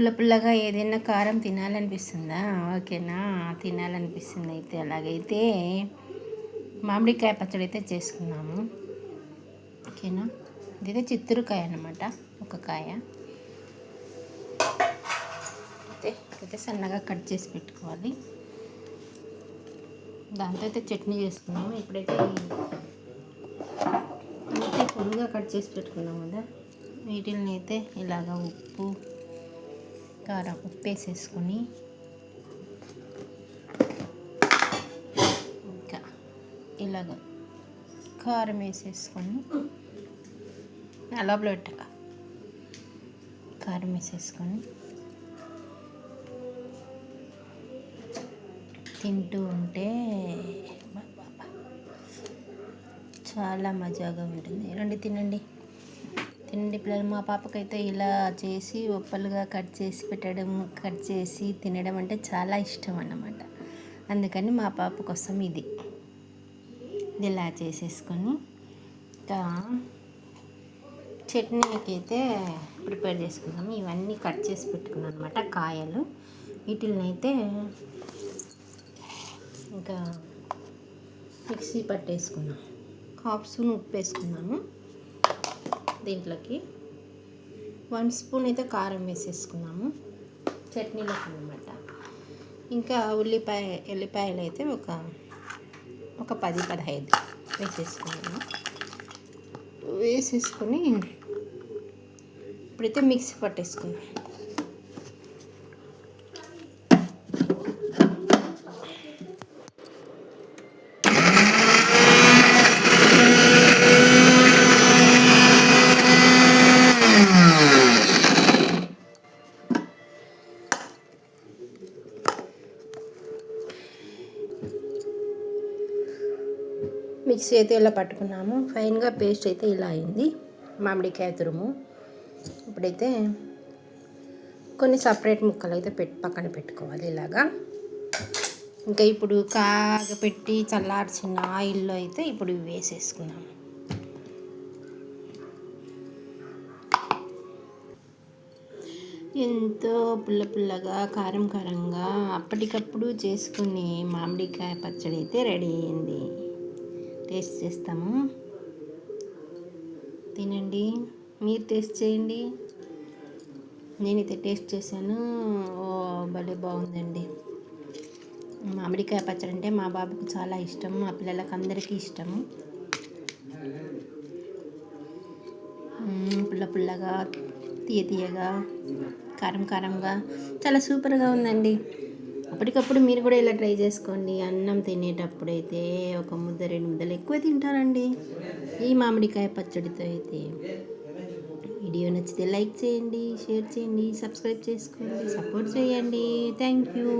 పుల్ల పుల్లగా ఏదైనా కారం తినాలనిపిస్తుందా? ఓకేనా, తినాలనిపిస్తుంది. అయితే అలాగైతే మామిడికాయ పచ్చడి అయితే చేసుకున్నాము. ఓకేనా, ఇదైతే చిత్తూరుకాయ అన్నమాట. ఒక కాయ అయితే సన్నగా కట్ చేసి పెట్టుకోవాలి. దాంతో అయితే చట్నీ చేసుకున్నాము. ఇప్పుడైతే పొడిగా కట్ చేసి పెట్టుకున్నాము కదా, వీటిని అయితే ఇలాగ ఉప్పు కారం వేసేసుకొని ఇంకా ఇలాగ కారం వేసేసుకొని లోపల పెట్టక కారం వేసేసుకొని తింటూ ఉంటే చాలా మజాగా ఉంటుంది. రండి తినండి పిల్లలు. మా పాపకైతే ఇలా చేసి ఒప్పలుగా కట్ చేసి తినడం అంటే చాలా ఇష్టం అన్నమాట. అందుకని మా పాప కోసం ఇది ఇలా చేసేసుకొని ఇంకా చట్నీకి అయితే ప్రిపేర్ చేసుకున్నాము. ఇవన్నీ కట్ చేసి పెట్టుకున్నాను అనమాట, కాయలు. వీటిని అయితే ఇంకా మిక్సీ పట్టేసుకున్నాం. 1/2 స్పూన్ ఉప్పు వేసుకున్నాము. దీంట్లోకి 1 స్పూన్ అయితే కారం వేసేసుకున్నాము చట్నీలోకి అనమాట. ఇంకా ఎల్లిపాయలు అయితే ఒక 10-15 వేసేసుకున్నాము. వేసేసుకొని ఇప్పుడైతే మిక్సీ పట్టేసుకున్నాం. మిక్సీ అయితే ఇలా పట్టుకున్నాము. ఫైన్గా పేస్ట్ అయితే ఇలా అయింది మామిడికాయ తురుము. ఇప్పుడైతే కొన్ని సపరేట్ ముక్కలు అయితే పక్కన పెట్టుకోవాలి ఇలాగా. ఇంకా ఇప్పుడు కాగపెట్టి చల్లార్చిన ఆయిల్లో అయితే ఇప్పుడు వేసేసుకున్నాము. ఎంతో పుల్లగా కారంగా అప్పటికప్పుడు చేసుకునే మామిడికాయ పచ్చడి అయితే రెడీ అయింది. టేస్ట్ చేస్తాము. తినండి, మీరు టేస్ట్ చేయండి. నేనైతే టేస్ట్ చేశాను. భలే బాగుందండి. మామిడికాయ పచ్చడి అంటే మా బాబుకు చాలా ఇష్టం, మా పిల్లలకు అందరికీ ఇష్టము. పుల్లగా తీయగా కారంగా చాలా సూపర్గా ఉందండి. అప్పటికప్పుడు మీరు కూడా ఇలా ట్రై చేసుకోండి. అన్నం తినేటప్పుడు అయితే ఒక ముద్ద 2 ముద్దలు ఎక్కువ తింటారండి ఈ మామిడికాయ పచ్చడితో అయితే. వీడియో నచ్చితే లైక్ చేయండి, షేర్ చేయండి, సబ్స్క్రైబ్ చేసుకోండి, సపోర్ట్ చేయండి. Thank you.